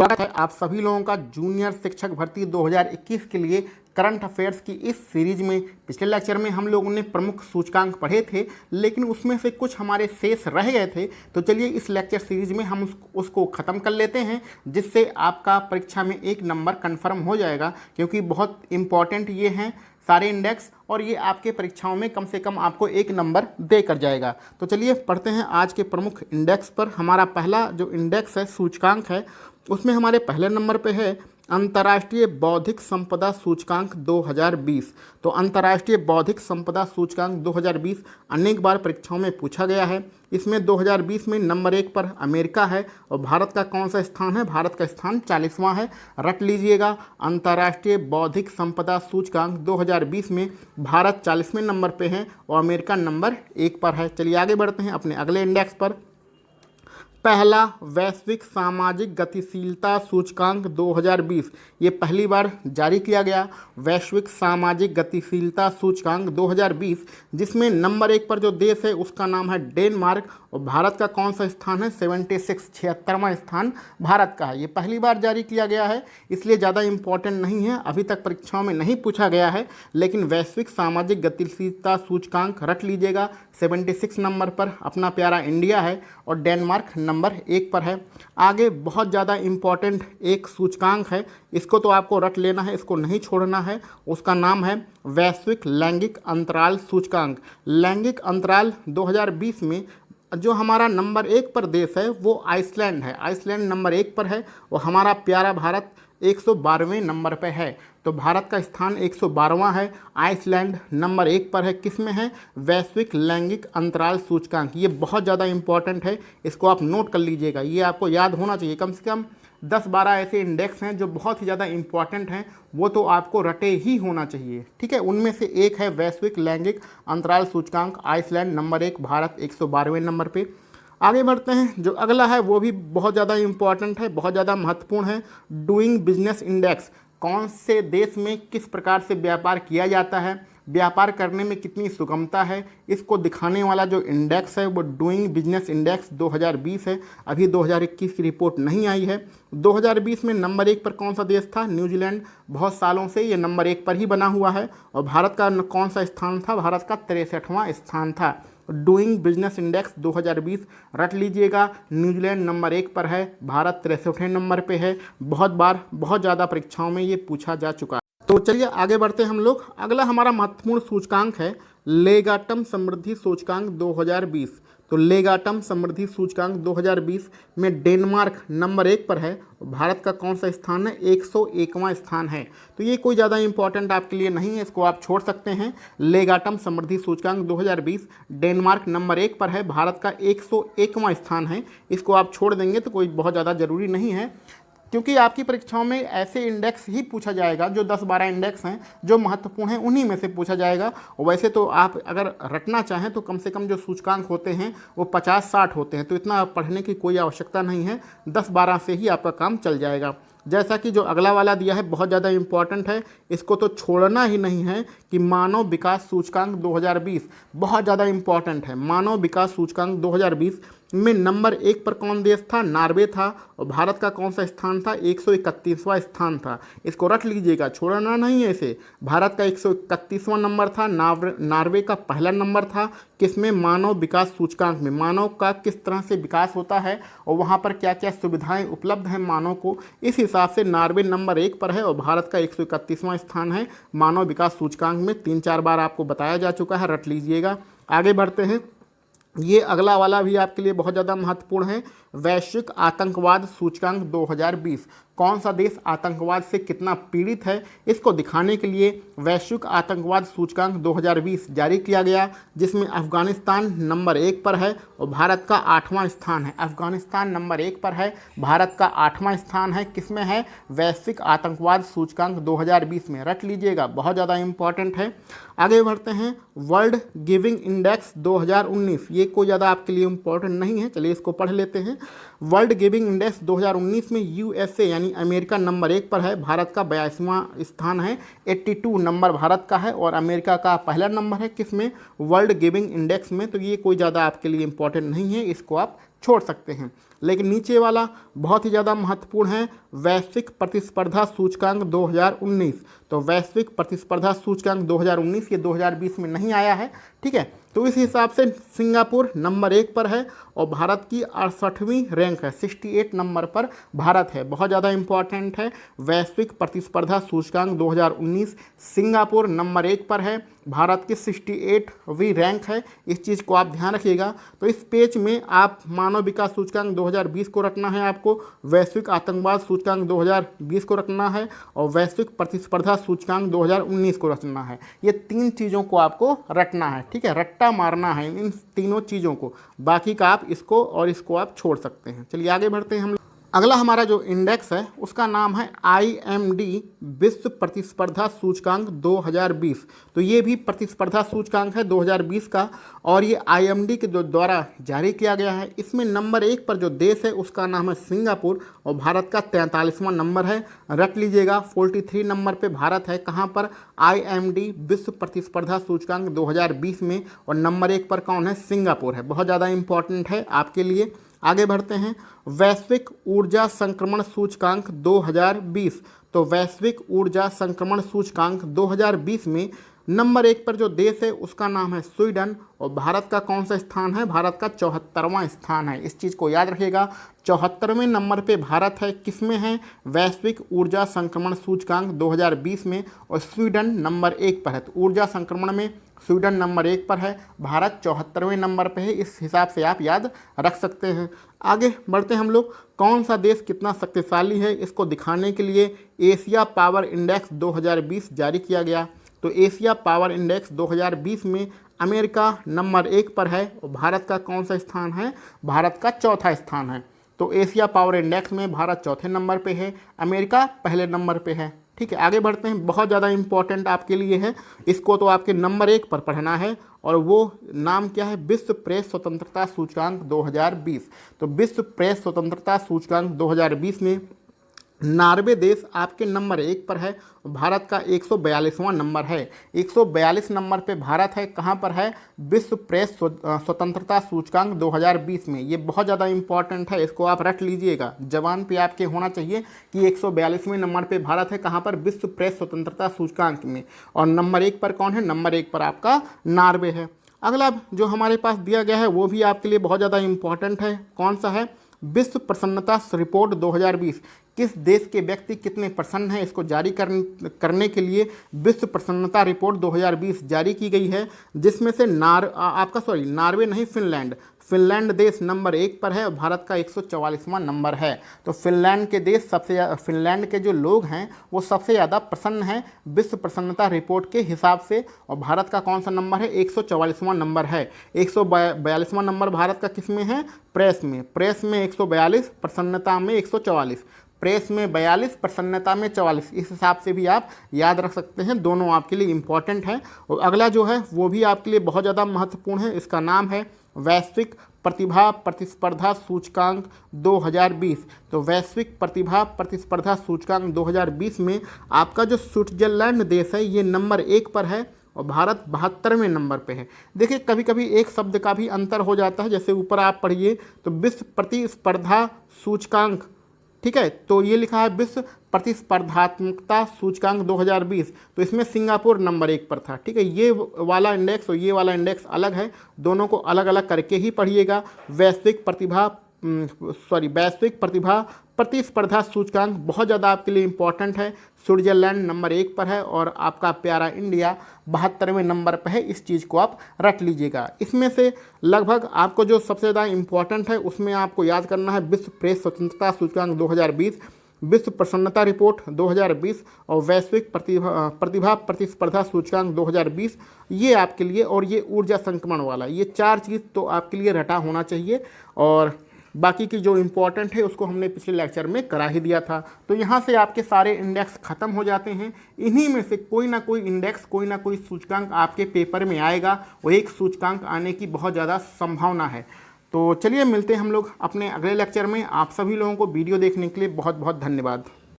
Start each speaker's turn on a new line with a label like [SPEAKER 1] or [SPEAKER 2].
[SPEAKER 1] स्वागत है आप सभी लोगों का जूनियर शिक्षक भर्ती 2021 के लिए करंट अफेयर्स की इस सीरीज में। पिछले लेक्चर में हम लोगों ने प्रमुख सूचकांक पढ़े थे, लेकिन उसमें से कुछ हमारे शेष रह गए थे। तो चलिए इस लेक्चर सीरीज में हम उसको ख़त्म कर लेते हैं, जिससे आपका परीक्षा में 1 नंबर कन्फर्म हो जाएगा, क्योंकि बहुत इंपॉर्टेंट ये हैं सारे इंडेक्स, और ये आपके परीक्षाओं में कम से कम आपको 1 नंबर दे कर जाएगा। तो चलिए पढ़ते हैं आज के प्रमुख इंडेक्स पर। हमारा पहला जो इंडेक्स है, सूचकांक है, उसमें हमारे पहले नंबर पे है अंतर्राष्ट्रीय बौद्धिक संपदा सूचकांक 2020। तो अंतर्राष्ट्रीय बौद्धिक संपदा सूचकांक 2020 अनेक बार परीक्षाओं में पूछा गया है। इसमें 2020 में नंबर 1 पर अमेरिका है, और भारत का कौन सा स्थान है? भारत का स्थान 40वां है। रट लीजिएगा, अंतर्राष्ट्रीय बौद्धिक संपदा सूचकांक 2020 में भारत 40वें नंबर पे है और अमेरिका नंबर 1 पर है। चलिए आगे बढ़ते हैं अपने अगले इंडेक्स पर। पहला वैश्विक सामाजिक गतिशीलता सूचकांक 2020, ये पहली बार जारी किया गया वैश्विक सामाजिक गतिशीलता सूचकांक 2020, जिसमें नंबर 1 पर जो देश है उसका नाम है डेनमार्क, और भारत का कौन सा स्थान है? 76वां स्थान भारत का है। ये पहली बार जारी किया गया है, इसलिए ज़्यादा इम्पोर्टेंट नहीं है, अभी तक परीक्षाओं में नहीं पूछा गया है। लेकिन वैश्विक सामाजिक गतिशीलता सूचकांक रख लीजिएगा, 76 नंबर पर अपना प्यारा इंडिया है और डेनमार्क नंबर 1 पर है। आगे बहुत ज़्यादा इम्पॉर्टेंट एक सूचकांक है, इसको तो आपको रट लेना है, इसको नहीं छोड़ना है। उसका नाम है वैश्विक लैंगिक अंतराल सूचकांक। लैंगिक अंतराल 2020 में जो हमारा नंबर 1 पर देश है वो आइसलैंड है। आइसलैंड नंबर 1 पर है और हमारा प्यारा भारत 112वें नंबर पर है। तो भारत का स्थान 112वां है, आइसलैंड नंबर 1 पर है। किस में है? वैश्विक लैंगिक अंतराल सूचकांक। ये बहुत ज़्यादा इंपॉर्टेंट है, इसको आप नोट कर लीजिएगा, ये आपको याद होना चाहिए। कम से कम 10-12 ऐसे इंडेक्स हैं जो बहुत ही ज़्यादा इंपॉर्टेंट हैं, वो तो आपको रटे ही होना चाहिए, ठीक है। उनमें से एक है वैश्विक लैंगिक अंतराल सूचकांक, आइसलैंड नंबर 1, भारत 112वें नंबर पे। आगे बढ़ते हैं, जो अगला है वो भी बहुत ज़्यादा इंपॉर्टेंट है, बहुत ज़्यादा महत्वपूर्ण है। डूइंग बिजनेस इंडेक्स, कौन से देश में किस प्रकार से व्यापार किया जाता है, व्यापार करने में कितनी सुगमता है, इसको दिखाने वाला जो इंडेक्स है वो डूइंग बिजनेस इंडेक्स 2020 है। अभी 2021 की रिपोर्ट नहीं आई है। 2020 में नंबर 1 पर कौन सा देश था? न्यूजीलैंड। बहुत सालों से ये नंबर 1 पर ही बना हुआ है। और भारत का कौन सा स्थान था? भारत का 63वां स्थान था। डूइंग बिजनेस इंडेक्स 2020 रट लीजिएगा, न्यूजीलैंड नंबर 1 पर है, भारत 63वें नंबर पे है। बहुत बार बहुत ज़्यादा परीक्षाओं में ये पूछा जा चुका है। तो चलिए आगे बढ़ते हैं हम लोग। अगला हमारा महत्वपूर्ण सूचकांक है लेगाटम समृद्धि सूचकांक 2020। तो लेगाटम समृद्धि सूचकांक 2020 में डेनमार्क नंबर 1 पर है, भारत का कौन सा स्थान है? 101वां स्थान है। तो ये कोई ज़्यादा इंपॉर्टेंट आपके लिए नहीं है, इसको आप छोड़ सकते हैं। लेगाटम समृद्धि सूचकांक 2020 डेनमार्क नंबर 1 पर है, भारत का 101वां स्थान है। इसको आप छोड़ देंगे तो कोई बहुत ज़्यादा ज़रूरी नहीं है, क्योंकि आपकी परीक्षाओं में ऐसे इंडेक्स ही पूछा जाएगा, जो 10-12 इंडेक्स हैं जो महत्वपूर्ण हैं, उन्हीं में से पूछा जाएगा। वैसे तो आप अगर रटना चाहें तो कम से कम जो सूचकांक होते हैं वो 50-60 होते हैं, तो इतना पढ़ने की कोई आवश्यकता नहीं है, 10-12 से ही आपका काम चल जाएगा। जैसा कि जो अगला वाला दिया है बहुत ज़्यादा इंपॉर्टेंट है, इसको तो छोड़ना ही नहीं है, कि मानव विकास सूचकांक 2020 बहुत ज़्यादा इंपॉर्टेंट है। मानव विकास सूचकांक 2020 में नंबर 1 पर कौन देश था? नॉर्वे था, और भारत का कौन सा स्थान था? 131वां स्थान था। इसको रख लीजिएगा, छोड़ना नहीं है इसे। भारत का 131वां नंबर था, नॉर्वे का पहला नंबर था। किसमें? मानव विकास सूचकांक में। मानव का किस तरह से विकास होता है और वहाँ पर क्या क्या सुविधाएं उपलब्ध हैं मानव को, इस हिसाब से नॉर्वे नंबर 1 पर है और भारत का 131वां स्थान है मानव विकास सूचकांक में। 3-4 बार आपको बताया जा चुका है, रट लीजिएगा। आगे बढ़ते हैं, ये अगला वाला भी आपके लिए बहुत ज़्यादा महत्वपूर्ण है। वैश्विक आतंकवाद सूचकांक 2020, कौन सा देश आतंकवाद से कितना पीड़ित है, इसको दिखाने के लिए वैश्विक आतंकवाद सूचकांक 2020 जारी किया गया, जिसमें अफगानिस्तान नंबर 1 पर है और भारत का 8वां स्थान है। अफगानिस्तान नंबर 1 पर है, भारत का 8वां स्थान है। किसमें है? वैश्विक आतंकवाद सूचकांक 2020 में। रख लीजिएगा, बहुत ज़्यादा इंपॉर्टेंट है। आगे बढ़ते हैं, वर्ल्ड गिविंग इंडेक्स 2019, ये कोई ज़्यादा आपके लिए इंपॉर्टेंट नहीं है, चलिए इसको पढ़ लेते हैं। वर्ल्ड गिविंग इंडेक्स 2019 में यूएसए यानी अमेरिका नंबर 1 पर है, भारत का 82वां स्थान है, 82 नंबर भारत का है और अमेरिका का पहला नंबर है किसमें, वर्ल्ड गिविंग इंडेक्स में। तो ये कोई ज़्यादा आपके लिए इंपॉर्टेंट नहीं है, इसको आप छोड़ सकते हैं। लेकिन नीचे वाला बहुत ही ज़्यादा महत्वपूर्ण है, वैश्विक प्रतिस्पर्धा सूचकांक 2019। तो वैश्विक प्रतिस्पर्धा सूचकांक 2019 ये 2020 में नहीं आया है, ठीक है। तो इस हिसाब से सिंगापुर नंबर 1 पर है और भारत की 68वीं रैंक है, 68 नंबर पर भारत है। बहुत ज़्यादा इंपॉर्टेंट है, वैश्विक प्रतिस्पर्धा सूचकांक 2019 सिंगापुर नंबर 1 पर है, भारत की 68वीं रैंक है। इस चीज़ को आप ध्यान रखिएगा। तो इस पेज में आप मानव विकास सूचकांक 2020 को रखना है, आपको वैश्विक आतंकवाद सूचकांक 2020 को रखना है और वैश्विक प्रतिस्पर्धा सूचकांक 2019 को रखना है। ये 3 चीज़ों को आपको रखना है, ठीक है, रट्टा मारना है इन तीनों चीज़ों को। बाकी का आप इसको और इसको आप छोड़ सकते हैं। चलिए आगे बढ़ते हैं हम। अगला हमारा जो इंडेक्स है उसका नाम है IMD विश्व प्रतिस्पर्धा सूचकांक 2020। तो ये भी प्रतिस्पर्धा सूचकांक है 2020 का और ये IMD के द्वारा जारी किया गया है। इसमें नंबर 1 पर जो देश है उसका नाम है सिंगापुर और भारत का 43वां नंबर है, रख लीजिएगा। 43 नंबर पे भारत है, कहाँ पर, IMD विश्व प्रतिस्पर्धा सूचकांक 2020 में, और नंबर 1 पर कौन है, सिंगापुर है। बहुत ज़्यादा इंपॉर्टेंट है आपके लिए। आगे बढ़ते हैं, वैश्विक ऊर्जा संक्रमण सूचकांक 2020। तो वैश्विक ऊर्जा संक्रमण सूचकांक 2020 में नंबर 1 पर जो देश है उसका नाम है स्वीडन और भारत का कौन सा स्थान है, भारत का 74वां स्थान है। इस चीज़ को याद रखिएगा, 74वें नंबर पे भारत है, किस में है, वैश्विक ऊर्जा संक्रमण सूचकांक 2020 में, और स्वीडन नंबर 1 पर है। तो ऊर्जा संक्रमण में स्वीडन नंबर 1 पर है, भारत 74वें नंबर पे है। इस हिसाब से आप याद रख सकते हैं। आगे बढ़ते हैं हम लोग, कौन सा देश कितना शक्तिशाली है इसको दिखाने के लिए एशिया पावर इंडेक्स 2020 जारी किया गया। तो एशिया पावर इंडेक्स 2020 में अमेरिका नंबर 1 पर है और भारत का कौन सा स्थान है, भारत का 4था स्थान है। तो एशिया पावर इंडेक्स में भारत 4थे नंबर पे है, अमेरिका पहले नंबर पे है, ठीक है। आगे बढ़ते हैं, बहुत ज़्यादा इंपॉर्टेंट आपके लिए है, इसको तो आपके नंबर 1 पर पढ़ना है और वो नाम क्या है, विश्व प्रेस स्वतंत्रता सूचकांक 2020। तो विश्व प्रेस स्वतंत्रता सूचकांक 2020 में नॉर्वे देश आपके नंबर 1 पर है, भारत का 142वां नंबर है। 142 नंबर पे भारत है, कहाँ पर है, विश्व प्रेस स्वतंत्रता सूचकांक 2020 में। ये बहुत ज़्यादा इंपॉर्टेंट है, इसको आप रख लीजिएगा, जवान पे आपके होना चाहिए कि 142वें नंबर पे भारत है, कहाँ पर, विश्व प्रेस स्वतंत्रता सूचकांक में। और नंबर 1 पर कौन है, नंबर 1 पर आपका नॉर्वे है। अगला जो हमारे पास दिया गया है वो भी आपके लिए बहुत ज़्यादा इंपॉर्टेंट है, कौन सा है, विश्व प्रसन्नता रिपोर्ट 2020। किस देश के व्यक्ति कितने प्रसन्न हैं, इसको जारी करने के लिए विश्व प्रसन्नता रिपोर्ट 2020 जारी की गई है, जिसमें से नॉर्वे नहीं, फिनलैंड देश नंबर 1 पर है और भारत का 144वां नंबर है। तो फिनलैंड के देश फिनलैंड के जो लोग हैं वो सबसे ज़्यादा प्रसन्न हैं विश्व प्रसन्नता रिपोर्ट के हिसाब से, और भारत का कौन सा नंबर है, 144वां नंबर है। 142वां नंबर भारत का किस में है, प्रेस में 142, प्रसन्नता में 144, प्रेस में 42, प्रसन्नता में 44। इस हिसाब से भी आप याद रख सकते हैं, दोनों आपके लिए इंपॉर्टेंट है। और अगला जो है वो भी आपके लिए बहुत ज़्यादा महत्वपूर्ण है, इसका नाम है वैश्विक प्रतिभा प्रतिस्पर्धा सूचकांक 2020। तो वैश्विक प्रतिभा प्रतिस्पर्धा सूचकांक 2020 में आपका जो स्विट्जरलैंड देश है ये नंबर 1 पर है और भारत 72वें नंबर पे है। देखिए कभी कभी एक शब्द का भी अंतर हो जाता है, जैसे ऊपर आप पढ़िए तो विश्व प्रतिस्पर्धा सूचकांक, ठीक है, तो ये लिखा है विश्व प्रतिस्पर्धात्मकता सूचकांक 2020, तो इसमें सिंगापुर नंबर 1 पर था, ठीक है। ये वाला इंडेक्स और ये वाला इंडेक्स अलग है, दोनों को अलग अलग करके ही पढ़िएगा। वैश्विक प्रतिभा प्रतिस्पर्धा सूचकांक बहुत ज़्यादा आपके लिए इंपॉर्टेंट है, स्विट्जरलैंड नंबर 1 पर है और आपका प्यारा इंडिया 72वें नंबर पर है। इस चीज़ को आप रख लीजिएगा। इसमें से लगभग आपको जो सबसे ज़्यादा इंपॉर्टेंट है उसमें आपको याद करना है विश्व प्रेस स्वतंत्रता सूचकांक 2020, विश्व प्रसन्नता रिपोर्ट 2020 और वैश्विक प्रतिभा प्रतिस्पर्धा सूचकांक 2020, ये आपके लिए, और ये ऊर्जा संक्रमण वाला, ये 4 चीज़ तो आपके लिए रटा होना चाहिए। और बाकी की जो इम्पोर्टेंट है उसको हमने पिछले लेक्चर में करा ही दिया था। तो यहाँ से आपके सारे इंडेक्स ख़त्म हो जाते हैं। इन्हीं में से कोई ना कोई इंडेक्स, कोई ना कोई सूचकांक आपके पेपर में आएगा और एक सूचकांक आने की बहुत ज़्यादा संभावना है। तो चलिए मिलते हैं हम लोग अपने अगले लेक्चर में। आप सभी लोगों को वीडियो देखने के लिए बहुत बहुत धन्यवाद।